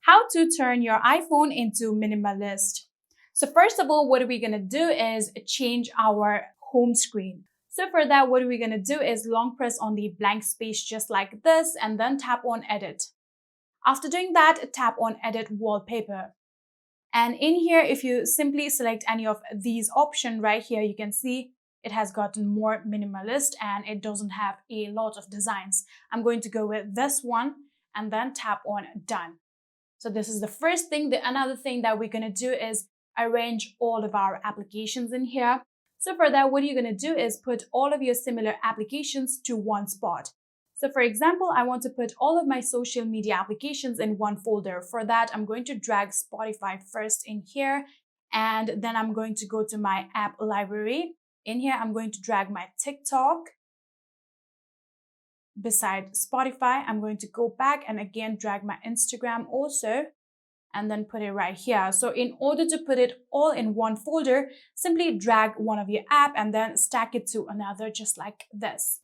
How to turn your iPhone into minimalist. So first of all, what we're going to do is change our home screen. So for that, what we're going to do is long press on the blank space just like this and then tap on edit. After doing that, tap on edit wallpaper. And in here, if you simply select any of these options right here, you can see it has gotten more minimalist and it doesn't have a lot of designs. I'm going to go with this one and then tap on done. So this is the first thing. Another thing that we're going to do is arrange all of our applications in here. So for that, what you're going to do is put all of your similar applications to one spot. So for example, I want to put all of my social media applications in one folder. For that, I'm going to drag Spotify first in here, and then I'm going to go to my app library. In here, I'm going to drag my TikTok. Beside Spotify, I'm going to go back and again drag my Instagram also, and then put it right here. So in order to put it all in one folder, simply drag one of your app and then stack it to another just like this.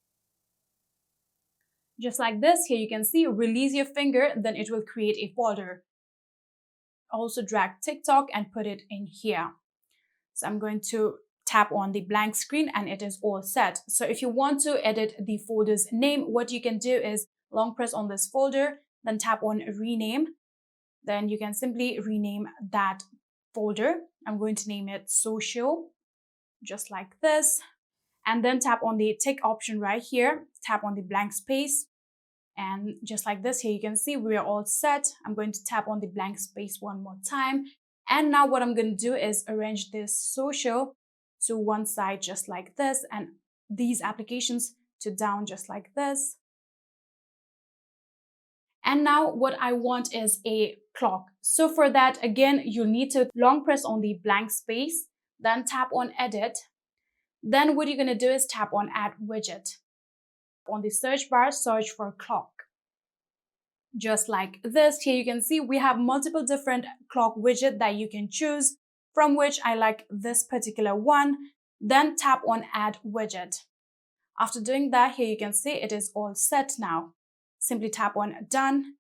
Just like this, here you can see, release your finger, then it will create a folder. Also drag TikTok and put it in here. So I'm going to tap on the blank screen and it is all set. So if you want to edit the folder's name, what you can do is long press on this folder, then tap on rename. Then you can simply rename that folder. I'm going to name it social, just like this. And then tap on the tick option right here, tap on the blank space. And just like this, here you can see we are all set. I'm going to tap on the blank space one more time. And now what I'm going to do is arrange this social to one side just like this, and these applications to down just like this. And now what I want is a clock. So for that, again, you'll need to long press on the blank space, then tap on edit. Then what you're going to do is tap on add widget. On the search bar, search for clock. Just like this, here you can see we have multiple different clock widget that you can choose, from which I like this particular one. Then tap on add widget. After doing that, here you can see it is all set now. Simply tap on done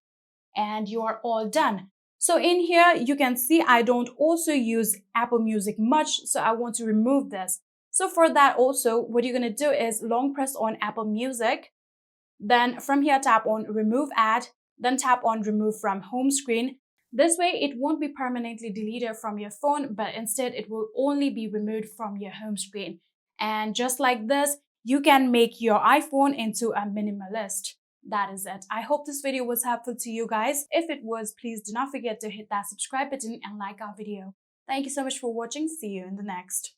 and you are all done. So in here, you can see I don't also use Apple Music much, so I want to remove this. So for that also, what you're going to do is long press on Apple Music. Then from here, tap on remove ad, then tap on remove from home screen. This way, it won't be permanently deleted from your phone, but instead it will only be removed from your home screen. And just like this, you can make your iPhone into a minimalist. That is it. I hope this video was helpful to you guys. If it was, please do not forget to hit that subscribe button and like our video. Thank you so much for watching. See you in the next.